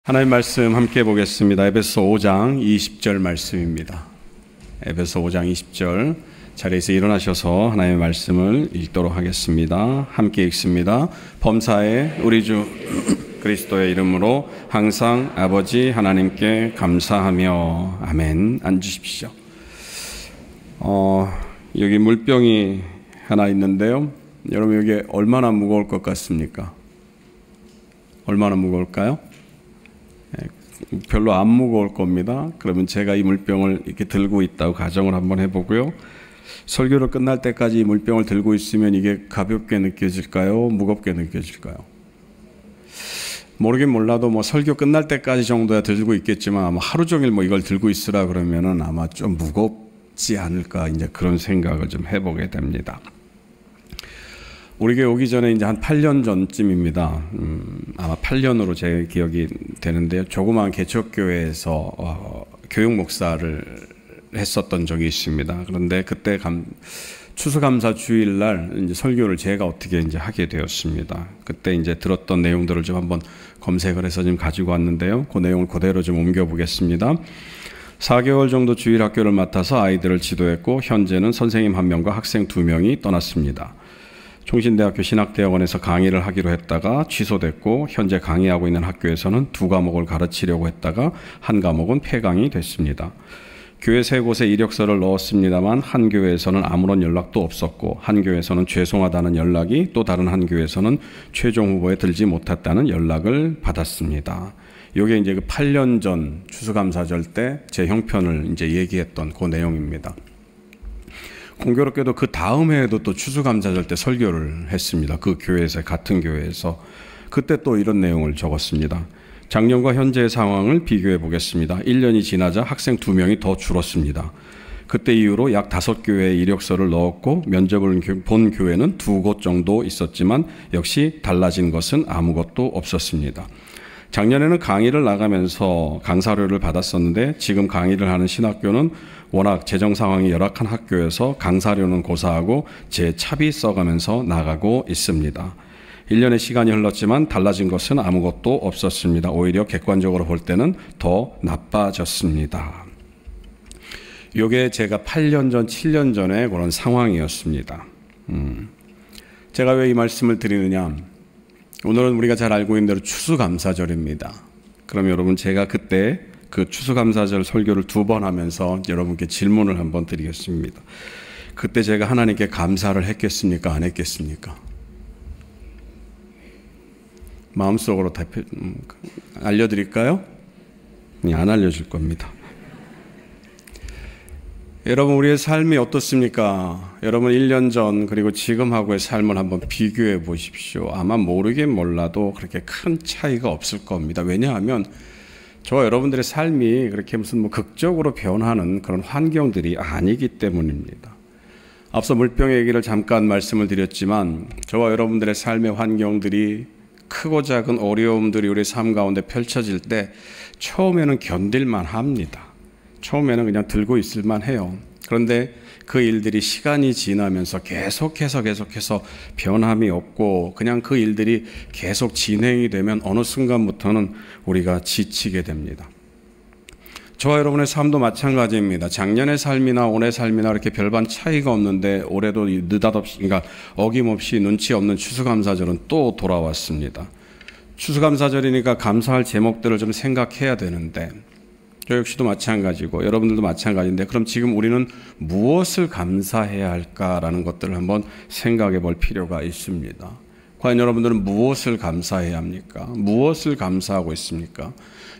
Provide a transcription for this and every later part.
하나님 말씀 함께 보겠습니다. 에베소 5장 20절 말씀입니다. 에베소 5장 20절 자리에서 일어나셔서 하나님의 말씀을 읽도록 하겠습니다. 함께 읽습니다. 범사에 우리 주 그리스도의 이름으로 항상 아버지 하나님께 감사하며 아멘. 앉으십시오. 여기 물병이 하나 있는데요. 여러분 여기 얼마나 무거울 것 같습니까? 얼마나 무거울까요? 별로 안 무거울 겁니다. 그러면 제가 이 물병을 이렇게 들고 있다고 가정을 한번 해보고요. 설교를 끝날 때까지 이 물병을 들고 있으면 이게 가볍게 느껴질까요? 무겁게 느껴질까요? 모르긴 몰라도 설교 끝날 때까지 정도야 들고 있겠지만 아마 하루 종일 이걸 들고 있으라 그러면은 아마 좀 무겁지 않을까 이제 그런 생각을 좀 해보게 됩니다. 우리 교회 오기 전에 이제 한 8년 전쯤입니다. 아마 8년으로 제 기억이 되는데요. 조그마한 개척교회에서 교육 목사를 했었던 적이 있습니다. 그런데 그때 추수감사 주일날 이제 설교를 제가 어떻게 이제 하게 되었습니다. 그때 이제 들었던 내용들을 좀 한번 검색을 해서 좀 가지고 왔는데요. 그 내용을 그대로 좀 옮겨보겠습니다. 4개월 정도 주일 학교를 맡아서 아이들을 지도했고 현재는 선생님 1명과 학생 2명이 떠났습니다. 총신대학교 신학대학원에서 강의를 하기로 했다가 취소됐고 현재 강의하고 있는 학교에서는 2과목을 가르치려고 했다가 한 과목은 폐강이 됐습니다. 교회 3곳에 이력서를 넣었습니다만 한 교회에서는 아무런 연락도 없었고 한 교회에서는 죄송하다는 연락이 또 다른 한 교회에서는 최종 후보에 들지 못했다는 연락을 받았습니다. 이게 이제 그 8년 전 추수감사절 때 제 형편을 이제 얘기했던 그 내용입니다. 공교롭게도 그 다음 해에도 또 추수감사절 때 설교를 했습니다. 그 교회에서, 같은 교회에서. 그때 또 이런 내용을 적었습니다. 작년과 현재의 상황을 비교해 보겠습니다. 1년이 지나자 학생 2명이 더 줄었습니다. 그때 이후로 약 5교회에 이력서를 넣었고 면접을 본 교회는 2곳 정도 있었지만 역시 달라진 것은 아무것도 없었습니다. 작년에는 강의를 나가면서 강사료를 받았었는데 지금 강의를 하는 신학교는 워낙 재정 상황이 열악한 학교여서 강사료는 고사하고 제 차비 써가면서 나가고 있습니다. 1년의 시간이 흘렀지만 달라진 것은 아무것도 없었습니다. 오히려 객관적으로 볼 때는 더 나빠졌습니다. 이게 제가 8년 전, 7년 전에 그런 상황이었습니다. 제가 왜 이 말씀을 드리느냐? 오늘은 우리가 잘 알고 있는 대로 추수감사절입니다. 그럼 여러분 제가 그때 그 추수감사절 설교를 2번 하면서 여러분께 질문을 한번 드리겠습니다. 그때 제가 하나님께 감사를 했겠습니까? 안 했겠습니까? 마음속으로 알려드릴까요? 안 알려줄 겁니다. 여러분 우리의 삶이 어떻습니까? 여러분 1년 전 그리고 지금하고의 삶을 한번 비교해 보십시오. 아마 모르긴 몰라도 그렇게 큰 차이가 없을 겁니다. 왜냐하면 저와 여러분들의 삶이 그렇게 무슨 극적으로 변하는 그런 환경들이 아니기 때문입니다. 앞서 물병의 얘기를 잠깐 말씀을 드렸지만 저와 여러분들의 삶의 환경들이 크고 작은 어려움들이 우리 삶 가운데 펼쳐질 때 처음에는 견딜만 합니다. 처음에는 그냥 들고 있을만 해요. 그런데 그 일들이 시간이 지나면서 계속해서 변함이 없고 그냥 그 일들이 계속 진행이 되면 어느 순간부터는 우리가 지치게 됩니다. 저와 여러분의 삶도 마찬가지입니다. 작년의 삶이나 올해 삶이나 이렇게 별반 차이가 없는데 올해도 느닷없이, 그러니까 어김없이 눈치 없는 추수감사절은 또 돌아왔습니다. 추수감사절이니까 감사할 제목들을 좀 생각해야 되는데 저 역시도 마찬가지고 여러분들도 마찬가지인데 그럼 지금 우리는 무엇을 감사해야 할까라는 것들을 한번 생각해 볼 필요가 있습니다. 과연 여러분들은 무엇을 감사해야 합니까? 무엇을 감사하고 있습니까?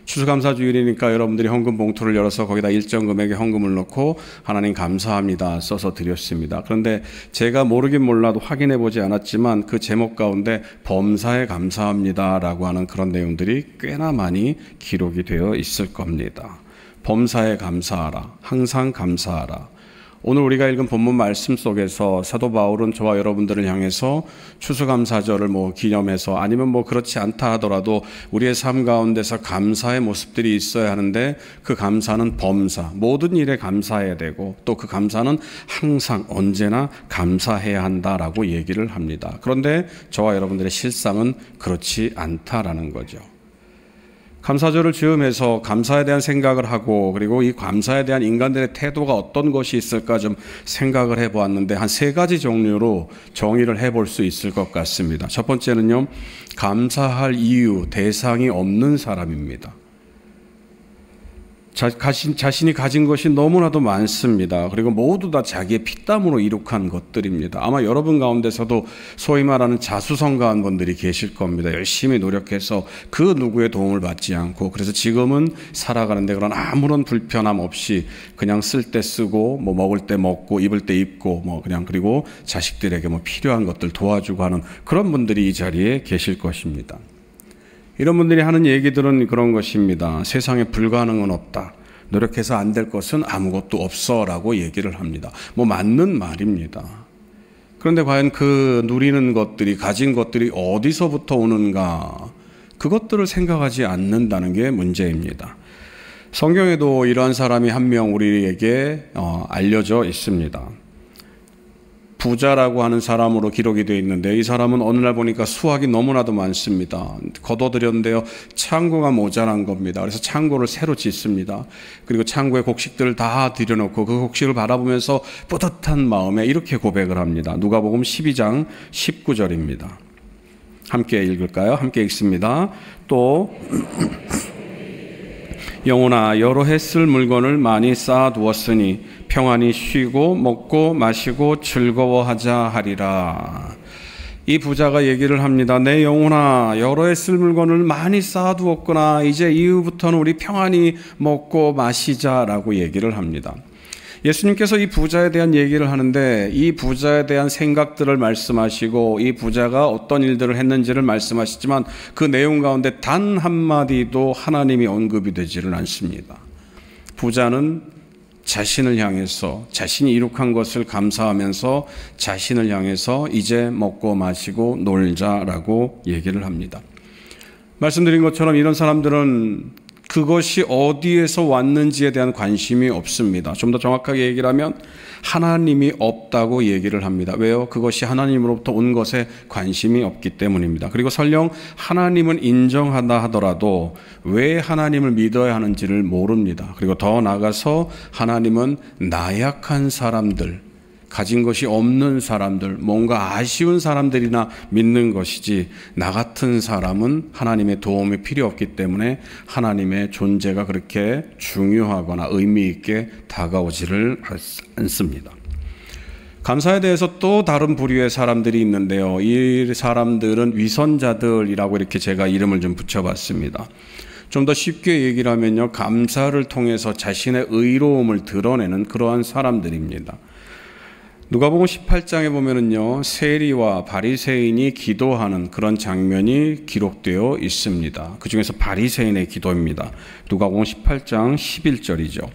추수감사주일이니까 여러분들이 헌금 봉투를 열어서 거기다 일정 금액의 헌금을 넣고 하나님 감사합니다 써서 드렸습니다. 그런데 제가 모르긴 몰라도 확인해 보지 않았지만 그 제목 가운데 범사에 감사합니다라고 하는 그런 내용들이 꽤나 많이 기록이 되어 있을 겁니다. 범사에 감사하라. 항상 감사하라. 오늘 우리가 읽은 본문 말씀 속에서 사도 바울은 저와 여러분들을 향해서 추수감사절을 기념해서 아니면 그렇지 않다 하더라도 우리의 삶 가운데서 감사의 모습들이 있어야 하는데 그 감사는 범사, 모든 일에 감사해야 되고 또 그 감사는 항상 언제나 감사해야 한다라고 얘기를 합니다. 그런데 저와 여러분들의 실상은 그렇지 않다라는 거죠. 감사절을 즈음해서 감사에 대한 생각을 하고 그리고 이 감사에 대한 인간들의 태도가 어떤 것이 있을까 좀 생각을 해보았는데 한 세 가지 종류로 정의를 해볼 수 있을 것 같습니다. 첫 번째는요, 감사할 이유, 대상이 없는 사람입니다. 자신이 가진 것이 너무나도 많습니다. 그리고 모두 다 자기의 피땀으로 이룩한 것들입니다. 아마 여러분 가운데서도 소위 말하는 자수성가한 분들이 계실 겁니다. 열심히 노력해서 그 누구의 도움을 받지 않고 그래서 지금은 살아가는데 그런 아무런 불편함 없이 그냥 쓸 때 쓰고 뭐 먹을 때 먹고 입을 때 입고 뭐 그냥 그리고 자식들에게 뭐 필요한 것들 도와주고 하는 그런 분들이 이 자리에 계실 것입니다. 이런 분들이 하는 얘기들은 그런 것입니다. 세상에 불가능은 없다. 노력해서 안 될 것은 아무것도 없어 라고 얘기를 합니다. 뭐 맞는 말입니다. 그런데 과연 그 누리는 것들이 가진 것들이 어디서부터 오는가 그것들을 생각하지 않는다는 게 문제입니다. 성경에도 이러한 사람이 한 명 우리에게 알려져 있습니다. 부자라고 하는 사람으로 기록이 되어 있는데 이 사람은 어느 날 보니까 수확이 너무나도 많습니다. 거둬들였는데요, 창고가 모자란 겁니다. 그래서 창고를 새로 짓습니다. 그리고 창고에 곡식들을 다 들여놓고 그 곡식을 바라보면서 뿌듯한 마음에 이렇게 고백을 합니다. 누가복음 12장 19절입니다. 함께 읽을까요? 함께 읽습니다. 또 영혼아, 여러 해 쓸 물건을 많이 쌓아두었으니 평안히 쉬고 먹고 마시고 즐거워하자 하리라. 이 부자가 얘기를 합니다. 내 영혼아, 여러 해 쓸 물건을 많이 쌓아두었구나. 이제 이후부터는 우리 평안히 먹고 마시자라고 얘기를 합니다. 예수님께서 이 부자에 대한 얘기를 하는데 이 부자에 대한 생각들을 말씀하시고 이 부자가 어떤 일들을 했는지를 말씀하시지만 그 내용 가운데 단 한마디도 하나님이 언급이 되지를 않습니다. 부자는 자신을 향해서 자신이 이룩한 것을 감사하면서 자신을 향해서 이제 먹고 마시고 놀자라고 얘기를 합니다. 말씀드린 것처럼 이런 사람들은 그것이 어디에서 왔는지에 대한 관심이 없습니다. 좀 더 정확하게 얘기를 하면 하나님이 없다고 얘기를 합니다. 왜요? 그것이 하나님으로부터 온 것에 관심이 없기 때문입니다. 그리고 설령 하나님은 인정한다 하더라도 왜 하나님을 믿어야 하는지를 모릅니다. 그리고 더 나아가서 하나님은 나약한 사람들, 가진 것이 없는 사람들, 뭔가 아쉬운 사람들이나 믿는 것이지 나 같은 사람은 하나님의 도움이 필요 없기 때문에 하나님의 존재가 그렇게 중요하거나 의미 있게 다가오지를 않습니다. 감사에 대해서 또 다른 부류의 사람들이 있는데요. 이 사람들은 위선자들이라고 이렇게 제가 이름을 좀 붙여봤습니다. 좀 더 쉽게 얘기를 하면요, 감사를 통해서 자신의 의로움을 드러내는 그러한 사람들입니다. 누가복음 18장에 보면은요, 세리와 바리새인이 기도하는 그런 장면이 기록되어 있습니다. 그 중에서 바리새인의 기도입니다. 누가복음 18장 11절이죠.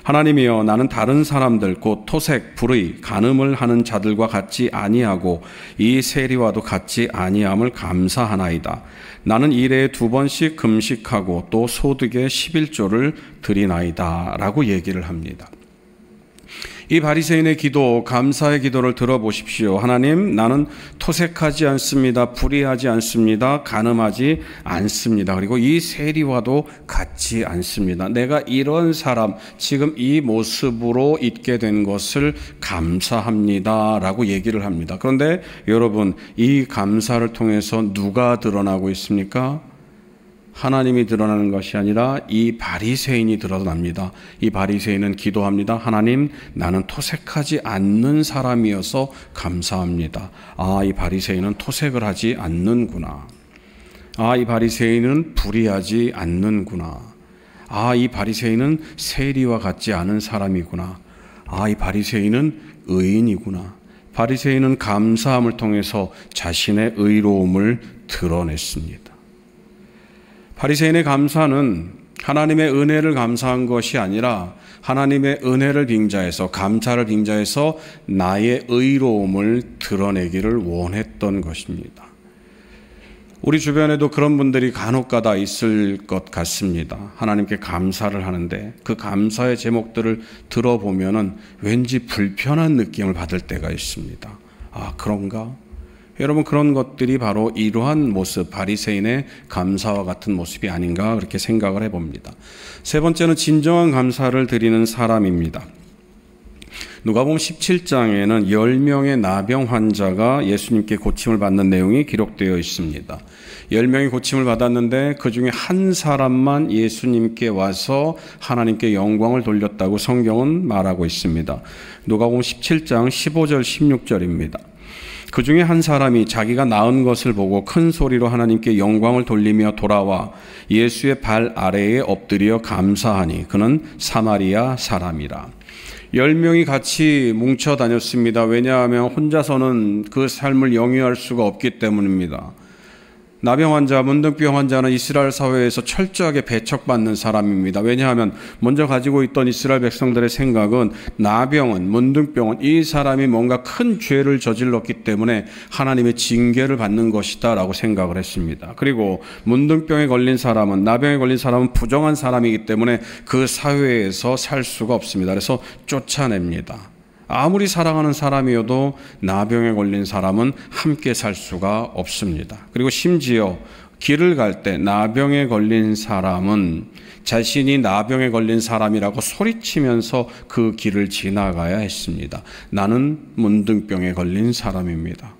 하나님이여, 나는 다른 사람들 곧 토색, 불의, 간음을 하는 자들과 같지 아니하고 이 세리와도 같지 아니함을 감사하나이다. 나는 일에 2번씩 금식하고 또 소득의 11조를 드리나이다 라고 얘기를 합니다. 이 바리새인의 기도, 감사의 기도를 들어보십시오. 하나님, 나는 토색하지 않습니다. 불의하지 않습니다. 간음하지 않습니다. 그리고 이 세리와도 같지 않습니다. 내가 이런 사람, 지금 이 모습으로 있게 된 것을 감사합니다 라고 얘기를 합니다. 그런데 여러분, 이 감사를 통해서 누가 드러나고 있습니까? 하나님이 드러나는 것이 아니라 이 바리새인이 드러납니다. 이 바리새인은 기도합니다. 하나님, 나는 토색하지 않는 사람이어서 감사합니다. 아, 이 바리새인은 토색을 하지 않는구나. 아, 이 바리새인은 불의하지 않는구나. 아, 이 바리새인은 세리와 같지 않은 사람이구나. 아, 이 바리새인은 의인이구나. 바리새인은 감사함을 통해서 자신의 의로움을 드러냈습니다. 바리새인의 감사는 하나님의 은혜를 감사한 것이 아니라 하나님의 은혜를 빙자해서, 감사를 빙자해서 나의 의로움을 드러내기를 원했던 것입니다. 우리 주변에도 그런 분들이 간혹가다 있을 것 같습니다. 하나님께 감사를 하는데 그 감사의 제목들을 들어보면은 왠지 불편한 느낌을 받을 때가 있습니다. 아, 그런가? 여러분, 그런 것들이 바로 이러한 모습, 바리새인의 감사와 같은 모습이 아닌가 그렇게 생각을 해봅니다. 세 번째는 진정한 감사를 드리는 사람입니다. 누가복음 17장에는 10명의 나병 환자가 예수님께 고침을 받는 내용이 기록되어 있습니다. 10명이 고침을 받았는데 그 중에 한 사람만 예수님께 와서 하나님께 영광을 돌렸다고 성경은 말하고 있습니다. 누가복음 17장 15절 16절입니다. 그 중에 한 사람이 자기가 나은 것을 보고 큰 소리로 하나님께 영광을 돌리며 돌아와 예수의 발 아래에 엎드려 감사하니 그는 사마리아 사람이라. 10명이 같이 뭉쳐 다녔습니다. 왜냐하면 혼자서는 그 삶을 영위할 수가 없기 때문입니다. 나병 환자, 문둥병 환자는 이스라엘 사회에서 철저하게 배척받는 사람입니다. 왜냐하면 먼저 가지고 있던 이스라엘 백성들의 생각은 나병은, 문둥병은 이 사람이 뭔가 큰 죄를 저질렀기 때문에 하나님의 징계를 받는 것이다 라고 생각을 했습니다. 그리고 문둥병에 걸린 사람은, 나병에 걸린 사람은 부정한 사람이기 때문에 그 사회에서 살 수가 없습니다. 그래서 쫓아냅니다. 아무리 사랑하는 사람이어도 나병에 걸린 사람은 함께 살 수가 없습니다. 그리고 심지어 길을 갈 때 나병에 걸린 사람은 자신이 나병에 걸린 사람이라고 소리치면서 그 길을 지나가야 했습니다. 나는 문둥병에 걸린 사람입니다.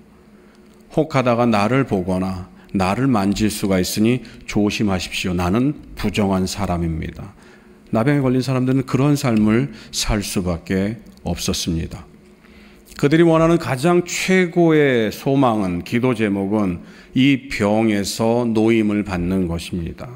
혹하다가 나를 보거나 나를 만질 수가 있으니 조심하십시오. 나는 부정한 사람입니다. 나병에 걸린 사람들은 그런 삶을 살 수밖에 없었습니다. 그들이 원하는 가장 최고의 소망은, 기도 제목은 이 병에서 노임을 받는 것입니다.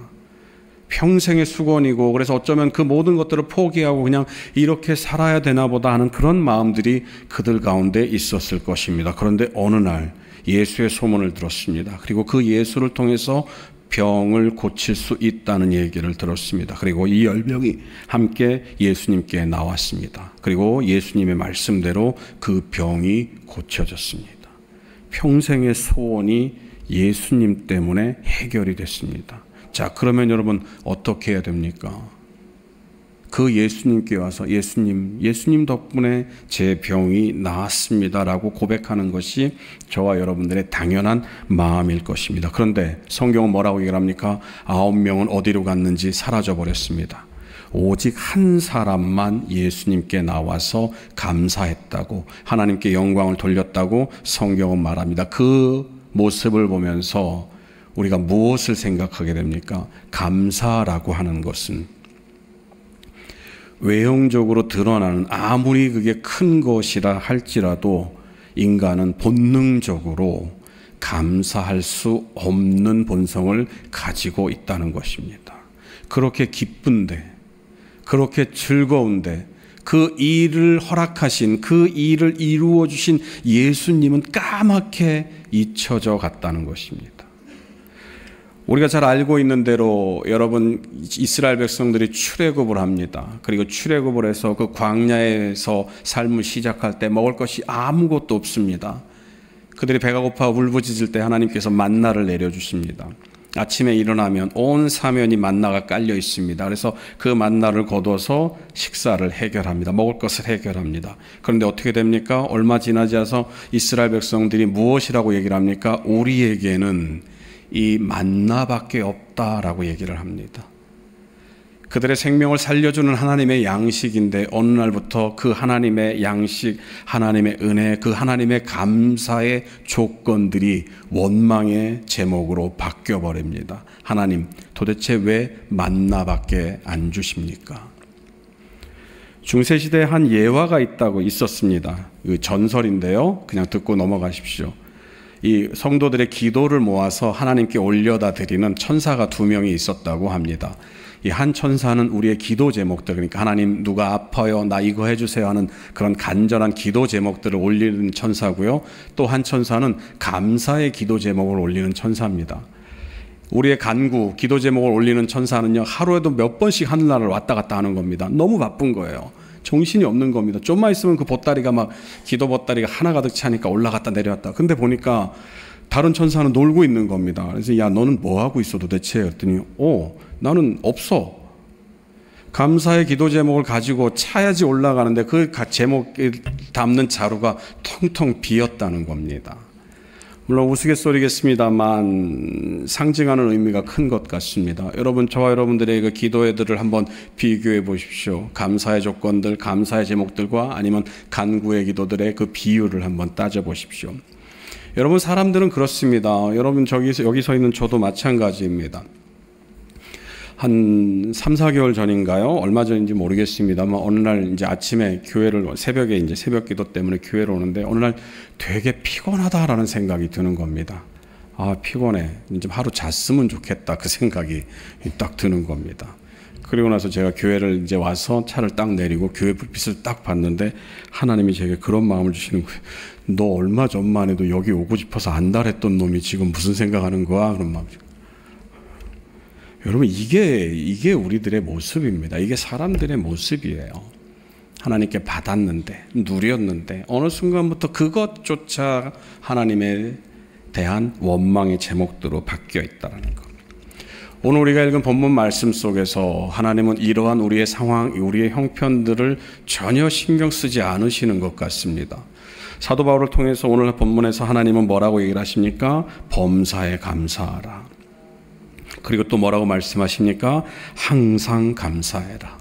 평생의 수건이고, 그래서 어쩌면 그 모든 것들을 포기하고 그냥 이렇게 살아야 되나 보다 하는 그런 마음들이 그들 가운데 있었을 것입니다. 그런데 어느 날 예수의 소문을 들었습니다. 그리고 그 예수를 통해서 병을 고칠 수 있다는 얘기를 들었습니다. 그리고 이 10명이 함께 예수님께 나왔습니다. 그리고 예수님의 말씀대로 그 병이 고쳐졌습니다. 평생의 소원이 예수님 때문에 해결이 됐습니다. 자, 그러면 여러분 어떻게 해야 됩니까? 그 예수님께 와서 예수님 덕분에 제 병이 나았습니다라고 고백하는 것이 저와 여러분들의 당연한 마음일 것입니다. 그런데 성경은 뭐라고 얘기를 합니까? 9명은 어디로 갔는지 사라져 버렸습니다. 오직 한 사람만 예수님께 나와서 감사했다고, 하나님께 영광을 돌렸다고 성경은 말합니다. 그 모습을 보면서 우리가 무엇을 생각하게 됩니까? 감사라고 하는 것은 외형적으로 드러나는, 아무리 그게 큰 것이라 할지라도 인간은 본능적으로 감사할 수 없는 본성을 가지고 있다는 것입니다. 그렇게 기쁜데, 그렇게 즐거운데 그 일을 허락하신, 그 일을 이루어 주신 예수님은 까맣게 잊혀져 갔다는 것입니다. 우리가 잘 알고 있는 대로 여러분, 이스라엘 백성들이 출애굽을 합니다. 그리고 출애굽을 해서 그 광야에서 삶을 시작할 때 먹을 것이 아무것도 없습니다. 그들이 배가 고파 울부짖을 때 하나님께서 만나를 내려주십니다. 아침에 일어나면 온 사면이 만나가 깔려 있습니다. 그래서 그 만나를 거둬서 식사를 해결합니다. 먹을 것을 해결합니다. 그런데 어떻게 됩니까? 얼마 지나지 않아서 이스라엘 백성들이 무엇이라고 얘기를 합니까? 우리에게는 이 만나밖에 없다라고 얘기를 합니다. 그들의 생명을 살려주는 하나님의 양식인데 어느 날부터 그 하나님의 양식, 하나님의 은혜, 그 하나님의 감사의 조건들이 원망의 제목으로 바뀌어버립니다. 하나님, 도대체 왜 만나밖에 안 주십니까? 중세시대에 한 예화가 있었습니다. 그 전설인데요. 그냥 듣고 넘어가십시오. 이 성도들의 기도를 모아서 하나님께 올려다 드리는 천사가 2명이 있었다고 합니다. 이 한 천사는 우리의 기도 제목들, 그러니까 하나님 누가 아파요, 나 이거 해주세요 하는 그런 간절한 기도 제목들을 올리는 천사고요. 또 한 천사는 감사의 기도 제목을 올리는 천사입니다. 우리의 간구, 기도 제목을 올리는 천사는요, 하루에도 몇 번씩 하늘나라를 왔다 갔다 하는 겁니다. 너무 바쁜 거예요. 정신이 없는 겁니다. 좀만 있으면 그 보따리가 막, 기도 보따리가 하나 가득 차니까 올라갔다 내려왔다. 근데 보니까 다른 천사는 놀고 있는 겁니다. 그래서 야, 너는 뭐 하고 있어 도대체? 그랬더니 나는 없어. 감사의 기도 제목을 가지고 차야지 올라가는데 그 제목에 담는 자루가 텅텅 비었다는 겁니다. 물론 우스갯소리겠습니다만 상징하는 의미가 큰 것 같습니다. 여러분, 저와 여러분들의 그 기도회들을 한번 비교해 보십시오. 감사의 조건들, 감사의 제목들과 아니면 간구의 기도들의 그 비율을 한번 따져 보십시오. 여러분, 사람들은 그렇습니다. 여러분, 여기 서 있는 저도 마찬가지입니다. 한 3, 4개월 전인가요? 얼마 전인지 모르겠습니다만 어느 날 이제 아침에 새벽에 이제 새벽 기도 때문에 교회를 오는데 어느 날 되게 피곤하다라는 생각이 드는 겁니다. 아, 피곤해. 이제 하루 잤으면 좋겠다. 그 생각이 딱 드는 겁니다. 그리고 나서 제가 교회를 이제 와서 차를 딱 내리고 교회 불빛을 딱 봤는데 하나님이 제게 그런 마음을 주시는 거예요. 너 얼마 전만 해도 여기 오고 싶어서 안달했던 놈이 지금 무슨 생각하는 거야? 그런 마음이죠. 여러분, 이게 우리들의 모습입니다. 이게 사람들의 모습이에요. 하나님께 받았는데, 누렸는데 어느 순간부터 그것조차 하나님에 대한 원망의 제목들로 바뀌어 있다는 것. 오늘 우리가 읽은 본문 말씀 속에서 하나님은 이러한 우리의 상황, 우리의 형편들을 전혀 신경 쓰지 않으시는 것 같습니다. 사도 바울을 통해서 오늘 본문에서 하나님은 뭐라고 얘기를 하십니까? 범사에 감사하라. 그리고 또 뭐라고 말씀하십니까? 항상 감사해라.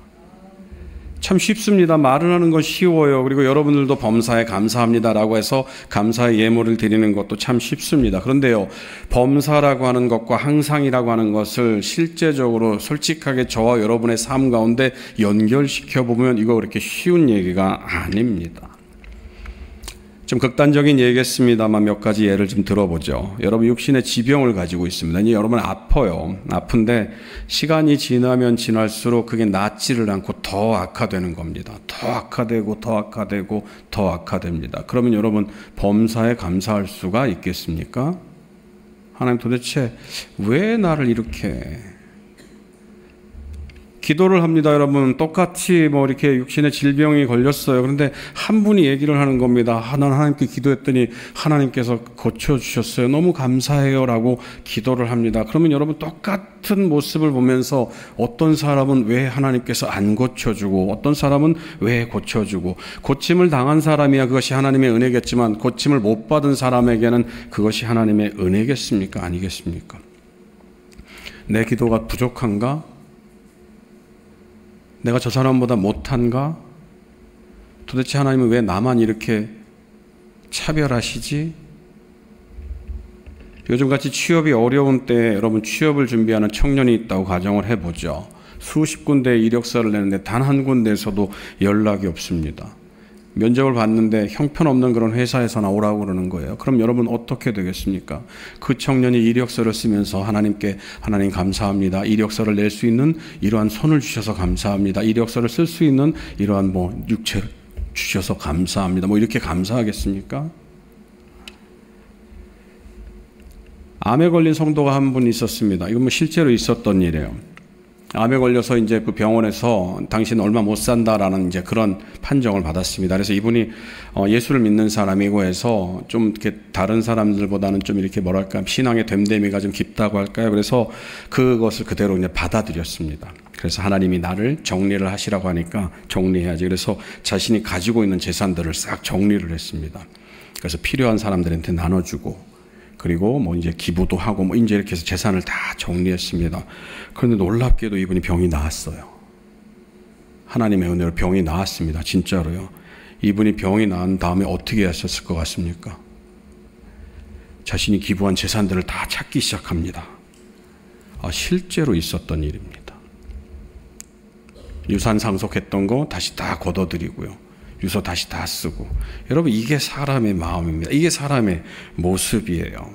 참 쉽습니다. 말을 하는 건 쉬워요. 그리고 여러분들도 범사에 감사합니다라고 해서 감사의 예물을 드리는 것도 참 쉽습니다. 그런데요, 범사라고 하는 것과 항상이라고 하는 것을 실제적으로 솔직하게 저와 여러분의 삶 가운데 연결시켜 보면 이거 그렇게 쉬운 얘기가 아닙니다. 좀 극단적인 얘기겠습니다만 몇 가지 예를 좀 들어보죠. 여러분, 육신의 지병을 가지고 있습니다. 이제 여러분 아파요. 아픈데 시간이 지나면 지날수록 그게 낫지를 않고 더 악화되는 겁니다. 더 악화되고 더 악화되고 더 악화됩니다. 그러면 여러분, 범사에 감사할 수가 있겠습니까? 하나님, 도대체 왜 나를 이렇게 기도를 합니다. 여러분, 똑같이 이렇게 육신의 질병이 걸렸어요. 그런데 한 분이 얘기를 하는 겁니다. 나는 하나님께 기도했더니 하나님께서 고쳐주셨어요. 너무 감사해요. 라고 기도를 합니다. 그러면 여러분, 똑같은 모습을 보면서 어떤 사람은 왜 하나님께서 안 고쳐주고 어떤 사람은 왜 고쳐주고, 고침을 당한 사람이야 그것이 하나님의 은혜겠지만 고침을 못 받은 사람에게는 그것이 하나님의 은혜겠습니까? 아니겠습니까? 내 기도가 부족한가? 내가 저 사람보다 못한가? 도대체 하나님은 왜 나만 이렇게 차별하시지? 요즘같이 취업이 어려운 때 여러분, 취업을 준비하는 청년이 있다고 가정을 해보죠. 수십 군데에 이력서를 내는데 단 한 군데에서도 연락이 없습니다. 면접을 봤는데 형편없는 그런 회사에서 나오라고 그러는 거예요. 그럼 여러분 어떻게 되겠습니까? 그 청년이 이력서를 쓰면서 하나님께, 하나님 감사합니다. 이력서를 낼 수 있는 이러한 손을 주셔서 감사합니다. 이력서를 쓸 수 있는 이러한 육체를 주셔서 감사합니다. 이렇게 감사하겠습니까? 암에 걸린 성도가 한 분 있었습니다. 이건 실제로 있었던 일이에요. 암에 걸려서 이제 그 병원에서 당신 얼마 못 산다라는 이제 그런 판정을 받았습니다. 그래서 이분이 예수를 믿는 사람이고 해서 좀 이렇게 다른 사람들보다는 좀 이렇게 뭐랄까 신앙의 됨됨이가 좀 깊다고 할까요? 그래서 그것을 그대로 그냥 받아들였습니다. 그래서 하나님이 나를 정리를 하시라고 하니까 정리해야지. 그래서 자신이 가지고 있는 재산들을 싹 정리를 했습니다. 그래서 필요한 사람들한테 나눠주고, 그리고 이제 기부도 하고 이제 이렇게 해서 재산을 다 정리했습니다. 그런데 놀랍게도 이분이 병이 나았어요. 하나님의 은혜로 병이 나았습니다. 진짜로요. 이분이 병이 나은 다음에 어떻게 하셨을 것 같습니까? 자신이 기부한 재산들을 다 찾기 시작합니다. 실제로 있었던 일입니다. 유산 상속했던 거 다시 다 걷어들이고요. 유서 다시 다 쓰고. 여러분, 이게 사람의 마음입니다. 이게 사람의 모습이에요.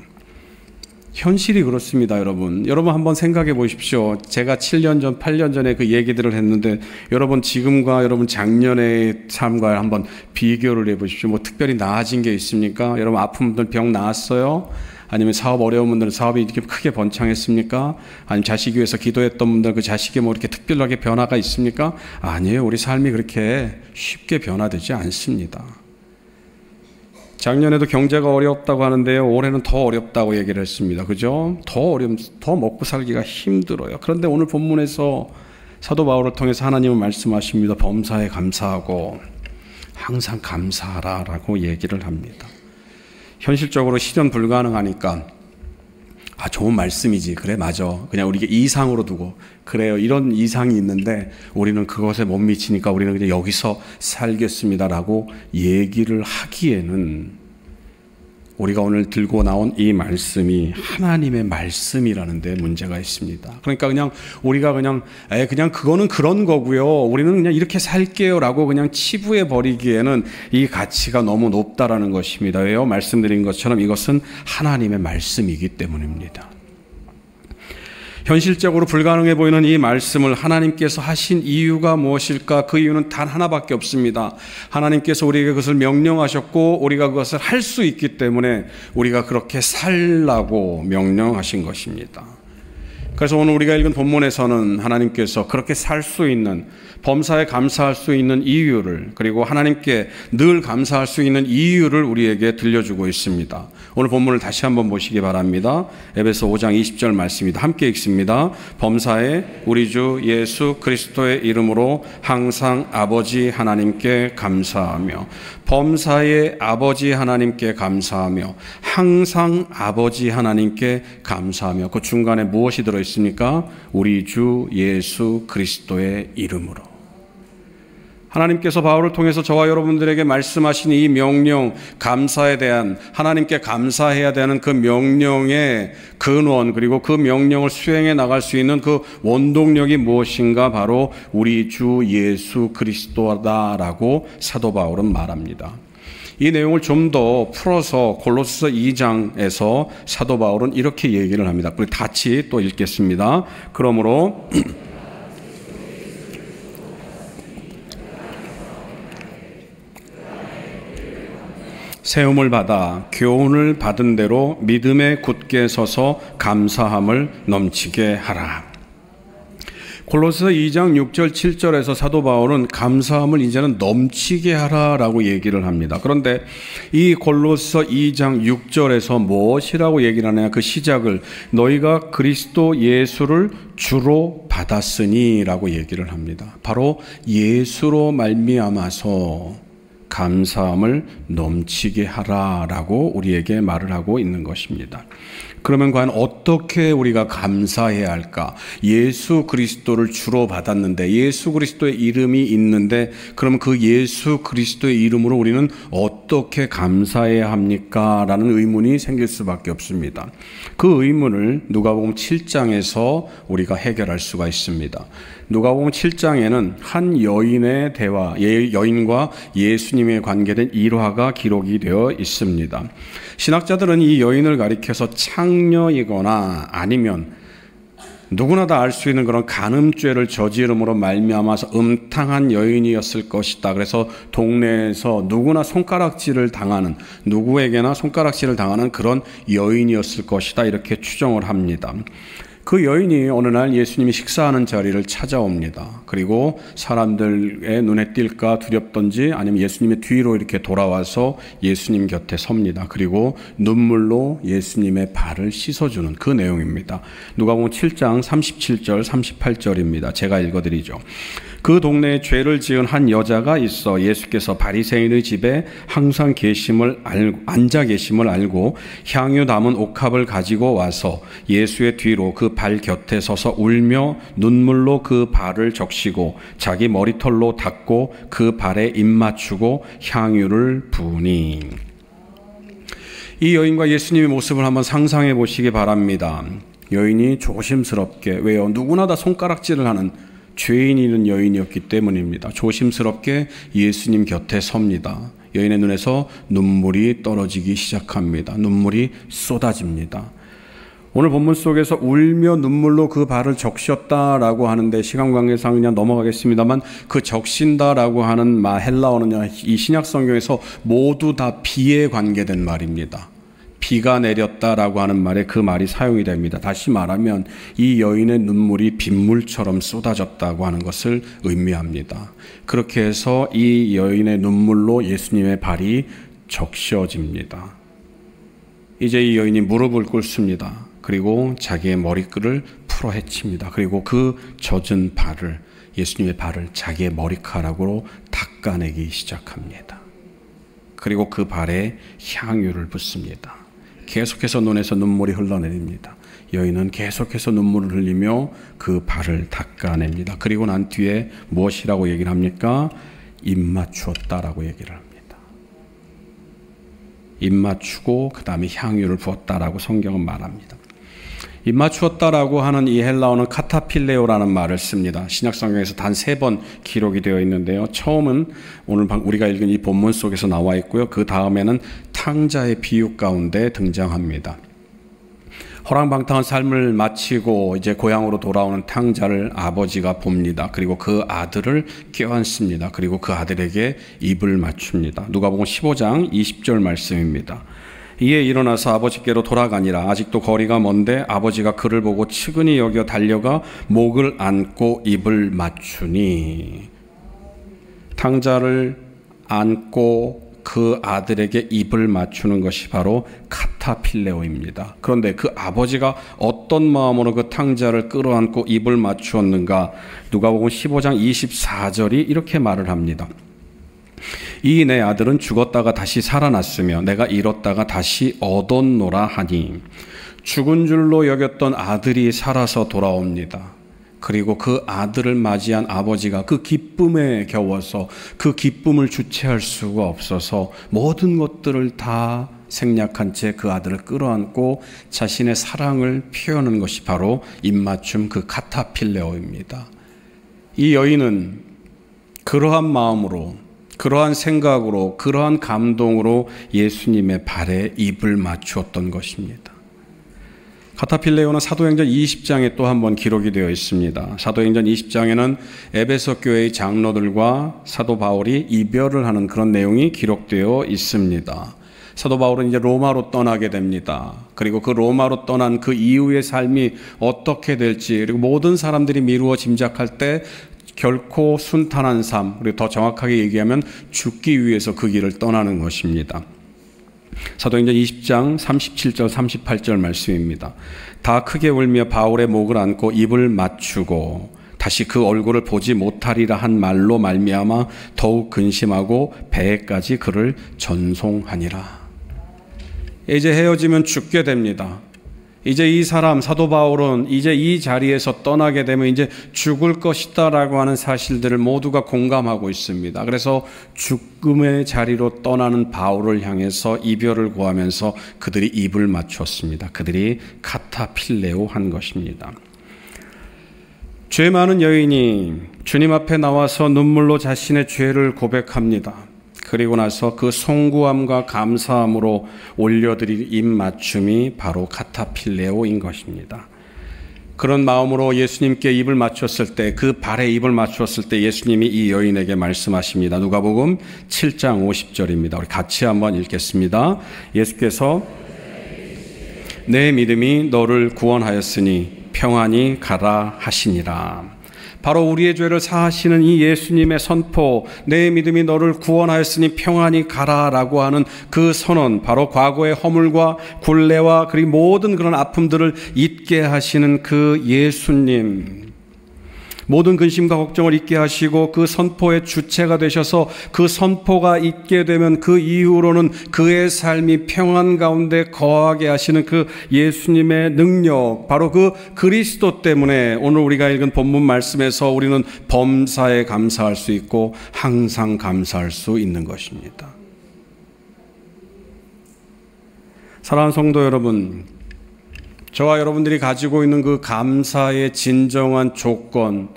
현실이 그렇습니다. 여러분 한번 생각해 보십시오. 제가 7년 전, 8년 전에 그 얘기들을 했는데 여러분 지금과 여러분 작년의 삶과 한번 비교를 해 보십시오. 특별히 나아진 게 있습니까? 여러분 아픈 분들 병 나았어요? 아니면 사업 어려운 분들은 사업이 이렇게 크게 번창했습니까? 아니면 자식이 위해서 기도했던 분들 그 자식이 이렇게 특별하게 변화가 있습니까? 아니에요. 우리 삶이 그렇게 쉽게 변화되지 않습니다. 작년에도 경제가 어렵다고 하는데요. 올해는 더 어렵다고 얘기를 했습니다. 그죠? 더 먹고 살기가 힘들어요. 그런데 오늘 본문에서 사도 바울을 통해서 하나님은 말씀하십니다. 범사에 감사하고 항상 감사하라라고 얘기를 합니다. 현실적으로 실현 불가능하니까 좋은 말씀이지. 그래, 맞아. 그냥 우리가 이상으로 두고 그래요. 이런 이상이 있는데 우리는 그것에 못 미치니까 우리는 그냥 여기서 살겠습니다라고 얘기를 하기에는 우리가 오늘 들고 나온 이 말씀이 하나님의 말씀이라는 데 문제가 있습니다. 그러니까 그냥 우리가 그냥 그거는 그런 거고요. 우리는 그냥 이렇게 살게요라고 그냥 치부해 버리기에는 이 가치가 너무 높다라는 것입니다. 왜요? 말씀드린 것처럼 이것은 하나님의 말씀이기 때문입니다. 현실적으로 불가능해 보이는 이 말씀을 하나님께서 하신 이유가 무엇일까? 그 이유는 단 하나밖에 없습니다. 하나님께서 우리에게 그것을 명령하셨고 우리가 그것을 할 수 있기 때문에 우리가 그렇게 살라고 명령하신 것입니다. 그래서 오늘 우리가 읽은 본문에서는 하나님께서 그렇게 살 수 있는, 범사에 감사할 수 있는 이유를, 그리고 하나님께 늘 감사할 수 있는 이유를 우리에게 들려주고 있습니다. 오늘 본문을 다시 한번 보시기 바랍니다. 에베소 5장 20절 말씀입니다. 함께 읽습니다. 범사에 우리 주 예수 그리스도의 이름으로 항상 아버지 하나님께 감사하며, 범사에 아버지 하나님께 감사하며, 항상 아버지 하나님께 감사하며, 그 중간에 무엇이 들어있습니까? 우리 주 예수 그리스도의 이름으로. 하나님께서 바울을 통해서 저와 여러분들에게 말씀하신 이 명령, 감사에 대한, 하나님께 감사해야 되는 그 명령의 근원, 그리고 그 명령을 수행해 나갈 수 있는 그 원동력이 무엇인가? 바로 우리 주 예수 그리스도다라고 사도 바울은 말합니다. 이 내용을 좀 더 풀어서 골로새서 2장에서 사도 바울은 이렇게 얘기를 합니다. 우리 같이 또 읽겠습니다. 그러므로 세움을 받아 교훈을 받은 대로 믿음에 굳게 서서 감사함을 넘치게 하라. 골로새서 2장 6절 7절에서 사도 바울은 감사함을 이제는 넘치게 하라라고 얘기를 합니다. 그런데 이 골로새서 2장 6절에서 무엇이라고 얘기를 하냐, 그 시작을 너희가 그리스도 예수를 주로 받았으니라고 얘기를 합니다. 바로 예수로 말미암아서 감사함을 넘치게 하라라고 우리에게 말을 하고 있는 것입니다. 그러면 과연 어떻게 우리가 감사해야 할까? 예수 그리스도를 주로 받았는데, 예수 그리스도의 이름이 있는데, 그럼 그 예수 그리스도의 이름으로 우리는 어떻게 감사해야 합니까? 라는 의문이 생길 수밖에 없습니다. 그 의문을 누가복음 7장에서 우리가 해결할 수가 있습니다. 누가복음 7장에는 한 여인의 대화, 여인과 예수님에 관계된 일화가 기록이 되어 있습니다. 신학자들은 이 여인을 가리켜서 창녀이거나 아니면 누구나 다 알 수 있는 그런 간음죄를 저지름으로 말미암아서 음탕한 여인이었을 것이다. 그래서 동네에서 누구나 손가락질을 당하는, 누구에게나 손가락질을 당하는 그런 여인이었을 것이다. 이렇게 추정을 합니다. 그 여인이 어느 날 예수님이 식사하는 자리를 찾아옵니다. 그리고 사람들의 눈에 띌까 두렵던지 아니면 예수님의 뒤로 이렇게 돌아와서 예수님 곁에 섭니다. 그리고 눈물로 예수님의 발을 씻어주는 그 내용입니다. 누가복음 7장 37절 38절입니다. 제가 읽어드리죠. 그 동네에 죄를 지은 한 여자가 있어 예수께서 바리새인의 집에 항상 앉아 계심을 알고 향유 담은 옥합을 가지고 와서 예수의 뒤로 그 발 곁에 서서 울며 눈물로 그 발을 적시고 자기 머리털로 닦고 그 발에 입 맞추고 향유를 부으니. 이 여인과 예수님의 모습을 한번 상상해 보시기 바랍니다. 여인이 조심스럽게, 왜요? 누구나 다 손가락질을 하는 죄인이는 여인이었기 때문입니다. 조심스럽게 예수님 곁에 섭니다. 여인의 눈에서 눈물이 떨어지기 시작합니다. 눈물이 쏟아집니다. 오늘 본문 속에서 울며 눈물로 그 발을 적셨다라고 하는데 시간 관계상 그냥 넘어가겠습니다만, 그 적신다라고 하는 헬라어는 이 신약 성경에서 모두 다 비에 관계된 말입니다. 비가 내렸다라고 하는 말에 그 말이 사용이 됩니다. 다시 말하면 이 여인의 눈물이 빗물처럼 쏟아졌다고 하는 것을 의미합니다. 그렇게 해서 이 여인의 눈물로 예수님의 발이 적셔집니다. 이제 이 여인이 무릎을 꿇습니다. 그리고 자기의 머리끈을 풀어 헤칩니다. 그리고 그 젖은 발을, 예수님의 발을 자기의 머리카락으로 닦아내기 시작합니다. 그리고 그 발에 향유를 붓습니다. 계속해서 눈에서 눈물이 흘러내립니다. 여인은 계속해서 눈물을 흘리며 그 발을 닦아냅니다. 그리고 난 뒤에 무엇이라고 얘기를 합니까? 입 맞추었다라고 얘기를 합니다. 입 맞추고 그 다음에 향유를 부었다라고 성경은 말합니다. 입 맞추었다라고 하는 이 헬라어는 카타필레오라는 말을 씁니다. 신약성경에서 단 3번 기록이 되어 있는데요. 처음은 오늘 우리가 읽은 이 본문 속에서 나와 있고요. 그 다음에는 탕자의 비유 가운데 등장합니다. 허랑방탕한 삶을 마치고 이제 고향으로 돌아오는 탕자를 아버지가 봅니다. 그리고 그 아들을 껴안습니다. 그리고 그 아들에게 입을 맞춥니다. 누가복음 15장 20절 말씀입니다. 이에 일어나서 아버지께로 돌아가니라. 아직도 거리가 먼데 아버지가 그를 보고 측은히 여겨 달려가 목을 안고 입을 맞추니. 탕자를 안고 그 아들에게 입을 맞추는 것이 바로 카타필레오입니다. 그런데 그 아버지가 어떤 마음으로 그 탕자를 끌어안고 입을 맞추었는가? 누가복음 15장 24절이 이렇게 말을 합니다. 이 내 아들은 죽었다가 다시 살아났으며 내가 잃었다가 다시 얻었노라 하니. 죽은 줄로 여겼던 아들이 살아서 돌아옵니다. 그리고 그 아들을 맞이한 아버지가 그 기쁨에 겨워서 그 기쁨을 주체할 수가 없어서 모든 것들을 다 생략한 채 그 아들을 끌어안고 자신의 사랑을 표현하는 것이 바로 입맞춤 그 카타필레오입니다. 이 여인은 그러한 마음으로, 그러한 생각으로, 그러한 감동으로 예수님의 발에 입을 맞추었던 것입니다. 카타필레오는 사도행전 20장에 또 한 번 기록이 되어 있습니다. 사도행전 20장에는 에베소 교회의 장로들과 사도 바울이 이별을 하는 그런 내용이 기록되어 있습니다. 사도 바울은 이제 로마로 떠나게 됩니다. 그리고 그 로마로 떠난 그 이후의 삶이 어떻게 될지, 그리고 모든 사람들이 미루어 짐작할 때 결코 순탄한 삶, 그리고 더 정확하게 얘기하면 죽기 위해서 그 길을 떠나는 것입니다. 사도행전 20장 37절 38절 말씀입니다. 다 크게 울며 바울의 목을 안고 입을 맞추고 다시 그 얼굴을 보지 못하리라 한 말로 말미암아 더욱 근심하고 배에까지 그를 전송하니라. 이제 헤어지면 죽게 됩니다. 이제 이 사람 사도 바울은 이제 이 자리에서 떠나게 되면 이제 죽을 것이다라고 하는 사실들을 모두가 공감하고 있습니다. 그래서 죽음의 자리로 떠나는 바울을 향해서 이별을 구하면서 그들이 입을 맞췄습니다. 그들이 카타필레오 한 것입니다. 죄 많은 여인이 주님 앞에 나와서 눈물로 자신의 죄를 고백합니다. 그리고 나서 그 송구함과 감사함으로 올려드릴 입맞춤이 바로 카타필레오인 것입니다. 그런 마음으로 예수님께 입을 맞췄을 때, 그 발에 입을 맞췄을 때 예수님이 이 여인에게 말씀하십니다. 누가복음 7장 50절입니다. 우리 같이 한번 읽겠습니다. 예수께서 내 믿음이 너를 구원하였으니 평안히 가라 하시니라. 바로 우리의 죄를 사하시는 이 예수님의 선포, 내 믿음이 너를 구원하였으니 평안히 가라라고 하는 그 선언, 바로 과거의 허물과 굴레와 그리고 모든 그런 아픔들을 잊게 하시는 그 예수님, 모든 근심과 걱정을 잊게 하시고 그 선포의 주체가 되셔서 그 선포가 있게 되면 그 이후로는 그의 삶이 평안 가운데 거하게 하시는 그 예수님의 능력, 바로 그 그리스도 때문에 오늘 우리가 읽은 본문 말씀에서 우리는 범사에 감사할 수 있고 항상 감사할 수 있는 것입니다. 사랑하는 성도 여러분, 저와 여러분들이 가지고 있는 그 감사의 진정한 조건,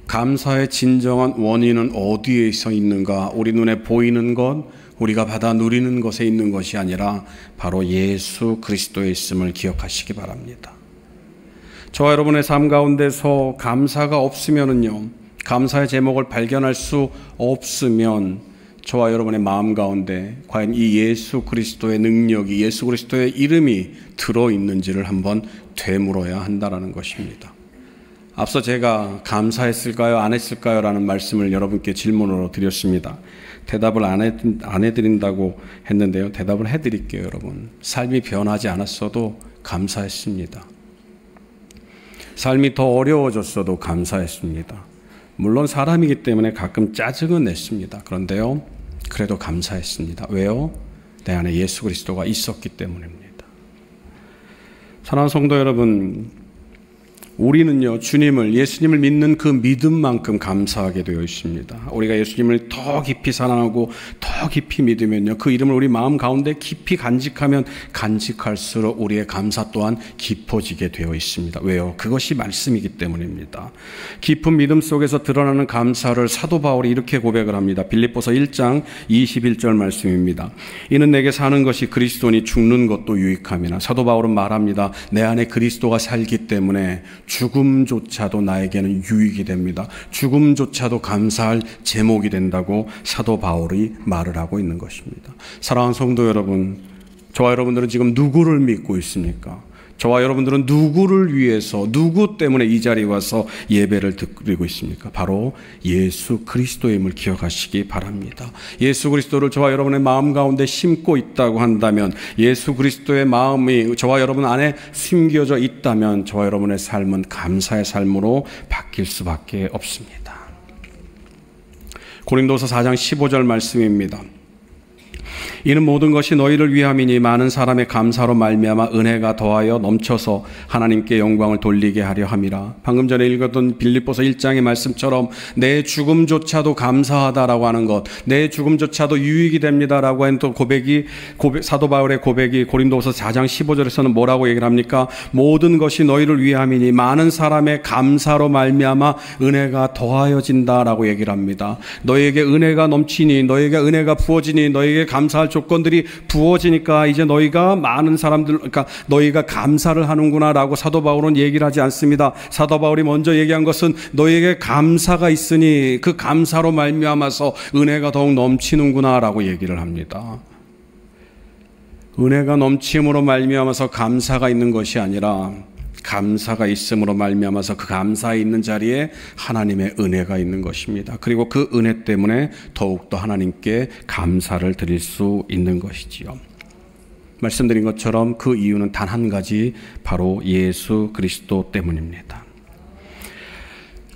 감사의 진정한 원인은 어디에서 있는가? 우리 눈에 보이는 것, 우리가 받아 누리는 것에 있는 것이 아니라 바로 예수 그리스도에 있음을 기억하시기 바랍니다. 저와 여러분의 삶 가운데서 감사가 없으면은요, 감사의 제목을 발견할 수 없으면 저와 여러분의 마음 가운데 과연 이 예수 그리스도의 능력이, 예수 그리스도의 이름이 들어있는지를 한번 되물어야 한다는 것입니다. 앞서 제가 감사했을까요? 안 했을까요? 라는 말씀을 여러분께 질문으로 드렸습니다. 대답을 안 해드린다고 했는데요. 대답을 해드릴게요, 여러분. 삶이 변하지 않았어도 감사했습니다. 삶이 더 어려워졌어도 감사했습니다. 물론 사람이기 때문에 가끔 짜증은 냈습니다. 그런데요, 그래도 감사했습니다. 왜요? 내 안에 예수 그리스도가 있었기 때문입니다. 사랑하는 성도 여러분, 우리는요, 주님을, 예수님을 믿는 그 믿음만큼 감사하게 되어 있습니다. 우리가 예수님을 더 깊이 사랑하고 더 깊이 믿으면요, 그 이름을 우리 마음 가운데 깊이 간직하면 간직할수록 우리의 감사 또한 깊어지게 되어 있습니다. 왜요? 그것이 말씀이기 때문입니다. 깊은 믿음 속에서 드러나는 감사를 사도 바울이 이렇게 고백을 합니다. 빌립보서 1장 21절 말씀입니다. 이는 내게 사는 것이 그리스도니 죽는 것도 유익함이나. 사도 바울은 말합니다. 내 안에 그리스도가 살기 때문에 죽음조차도 나에게는 유익이 됩니다. 죽음조차도 감사할 제목이 된다고 사도 바울이 말을 하고 있는 것입니다. 사랑하는 성도 여러분, 저와 여러분들은 지금 누구를 믿고 있습니까? 저와 여러분들은 누구를 위해서, 누구 때문에 이 자리에 와서 예배를 드리고 있습니까? 바로 예수 그리스도임을 기억하시기 바랍니다. 예수 그리스도를 저와 여러분의 마음 가운데 심고 있다고 한다면, 예수 그리스도의 마음이 저와 여러분 안에 숨겨져 있다면 저와 여러분의 삶은 감사의 삶으로 바뀔 수밖에 없습니다. 고린도서 4장 15절 말씀입니다. 이는 모든 것이 너희를 위함이니 많은 사람의 감사로 말미암아 은혜가 더하여 넘쳐서 하나님께 영광을 돌리게 하려 함이라. 방금 전에 읽었던 빌립보서 1장의 말씀처럼 내 죽음조차도 감사하다라고 하는 것, 내 죽음조차도 유익이 됩니다라고 하는 또 사도 바울의 고백이 고린도서 4장 15절에서는 뭐라고 얘기를 합니까? 모든 것이 너희를 위함이니 많은 사람의 감사로 말미암아 은혜가 더하여진다라고 얘기를 합니다. 너희에게 은혜가 넘치니, 너희에게 은혜가 부어지니, 너희에게 감사할 조건들이 부어지니까 이제 너희가 많은 사람들, 그러니까 너희가 감사를 하는구나라고 사도 바울은 얘기를 하지 않습니다. 사도 바울이 먼저 얘기한 것은 너희에게 감사가 있으니 그 감사로 말미암아서 은혜가 더욱 넘치는구나라고 얘기를 합니다. 은혜가 넘침으로 말미암아서 감사가 있는 것이 아니라 감사가 있음으로 말미암아서 그 감사에 있는 자리에 하나님의 은혜가 있는 것입니다. 그리고 그 은혜 때문에 더욱더 하나님께 감사를 드릴 수 있는 것이지요. 말씀드린 것처럼 그 이유는 단 한 가지, 바로 예수 그리스도 때문입니다.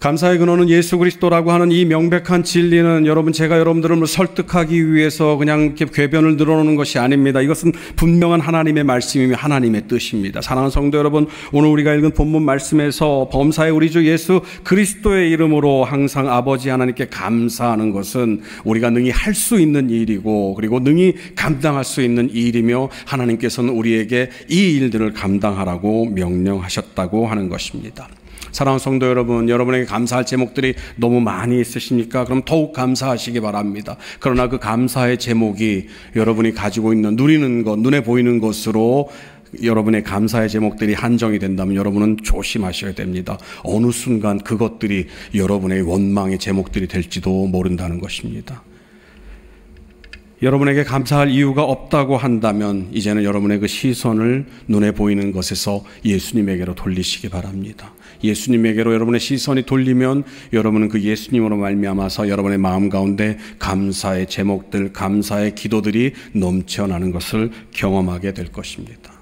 감사의 근원은 예수 그리스도라고 하는 이 명백한 진리는 제가 여러분들을 설득하기 위해서 그냥 이렇게 궤변을 늘어놓는 것이 아닙니다. 이것은 분명한 하나님의 말씀이며 하나님의 뜻입니다. 사랑하는 성도 여러분, 오늘 우리가 읽은 본문 말씀에서 범사의 우리 주 예수 그리스도의 이름으로 항상 아버지 하나님께 감사하는 것은 우리가 능히 할 수 있는 일이고, 그리고 능히 감당할 수 있는 일이며, 하나님께서는 우리에게 이 일들을 감당하라고 명령하셨다고 하는 것입니다. 사랑하는 성도 여러분, 여러분에게 감사할 제목들이 너무 많이 있으십니까? 그럼 더욱 감사하시기 바랍니다. 그러나 그 감사의 제목이 여러분이 가지고 있는, 누리는 것, 눈에 보이는 것으로 여러분의 감사의 제목들이 한정이 된다면 여러분은 조심하셔야 됩니다. 어느 순간 그것들이 여러분의 원망의 제목들이 될지도 모른다는 것입니다. 여러분에게 감사할 이유가 없다고 한다면 이제는 여러분의 그 시선을 눈에 보이는 것에서 예수님에게로 돌리시기 바랍니다. 예수님에게로 여러분의 시선이 돌리면 여러분은 그 예수님으로 말미암아서 여러분의 마음 가운데 감사의 제목들, 감사의 기도들이 넘쳐나는 것을 경험하게 될 것입니다.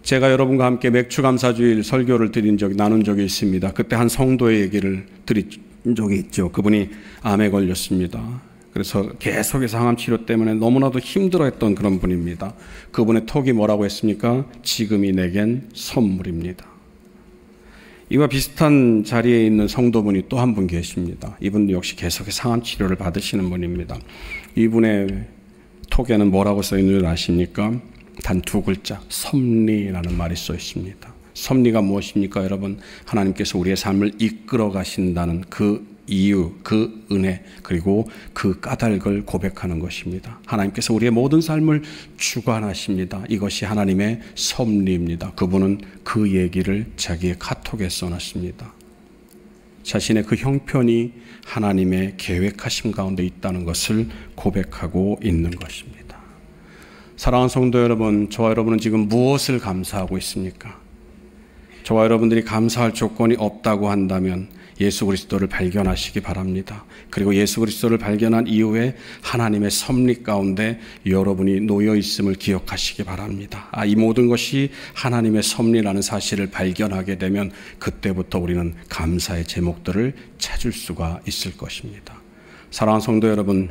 제가 여러분과 함께 맥주감사주일 설교를 나눈 적이 있습니다. 그때 한 성도의 얘기를 드린 적이 있죠. 그분이 암에 걸렸습니다. 그래서 계속해서 항암치료 때문에 너무나도 힘들어했던 그런 분입니다. 그분의 톡이 뭐라고 했습니까? 지금이 내겐 선물입니다. 이와 비슷한 자리에 있는 성도분이 또 한 분 계십니다. 이분도 역시 계속해서 항암치료를 받으시는 분입니다. 이분의 톡에는 뭐라고 써 있는 줄 아십니까? 단 두 글자, 섭리라는 말이 써 있습니다. 섭리가 무엇입니까, 여러분? 하나님께서 우리의 삶을 이끌어 가신다는 그 이유, 그 은혜, 그리고 그 까닭을 고백하는 것입니다. 하나님께서 우리의 모든 삶을 주관하십니다. 이것이 하나님의 섭리입니다. 그분은 그 얘기를 자기의 카톡에 써놨습니다. 자신의 그 형편이 하나님의 계획하심 가운데 있다는 것을 고백하고 있는 것입니다. 사랑하는 성도 여러분, 저와 여러분은 지금 무엇을 감사하고 있습니까? 저와 여러분들이 감사할 조건이 없다고 한다면 예수 그리스도를 발견하시기 바랍니다. 그리고 예수 그리스도를 발견한 이후에 하나님의 섭리 가운데 여러분이 놓여 있음을 기억하시기 바랍니다. 이 모든 것이 하나님의 섭리라는 사실을 발견하게 되면 그때부터 우리는 감사의 제목들을 찾을 수가 있을 것입니다. 사랑하는 성도 여러분,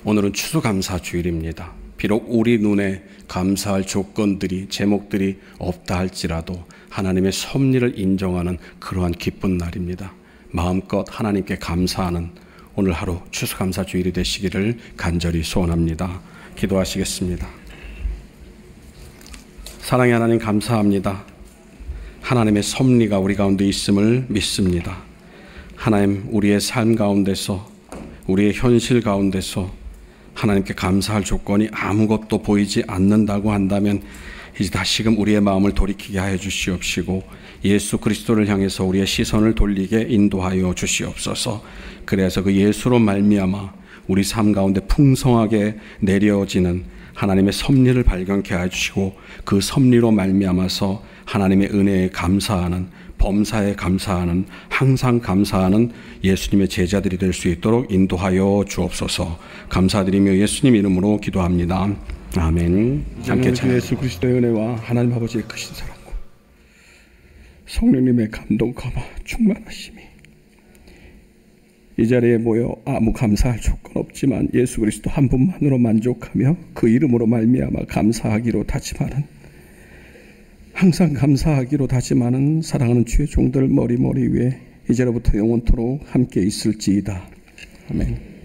오늘은 추수감사주일입니다. 비록 우리 눈에 감사할 조건들이, 제목들이 없다 할지라도 하나님의 섭리를 인정하는 그러한 기쁜 날입니다. 마음껏 하나님께 감사하는 오늘 하루 추수감사주일이 되시기를 간절히 소원합니다. 기도하시겠습니다. 사랑의 하나님, 감사합니다. 하나님의 섭리가 우리 가운데 있음을 믿습니다. 하나님, 우리의 삶 가운데서, 우리의 현실 가운데서 하나님께 감사할 조건이 아무것도 보이지 않는다고 한다면 이제 다시금 우리의 마음을 돌이키게 하여 주시옵시고 예수 그리스도를 향해서 우리의 시선을 돌리게 인도하여 주시옵소서. 그래서 그 예수로 말미암아 우리 삶 가운데 풍성하게 내려지는 하나님의 섭리를 발견케 하여 주시고 그 섭리로 말미암아서 하나님의 은혜에 감사하는, 범사에 감사하는, 항상 감사하는 예수님의 제자들이 될 수 있도록 인도하여 주옵소서. 감사드리며 예수님 이름으로 기도합니다. 아멘. 함께 주 예수 그리스도의 은혜와 하나님 아버지의 크신 사랑과 성령님의 감동과 충만하심이 이 자리에 모여 아무 감사할 조건 없지만 예수 그리스도 한 분만으로 만족하며 그 이름으로 말미암아 감사하기로 다짐하는, 항상 감사하기로 다짐하는 사랑하는 주의 종들 머리 위에 이제로부터 영원토록 함께 있을지이다. 아멘.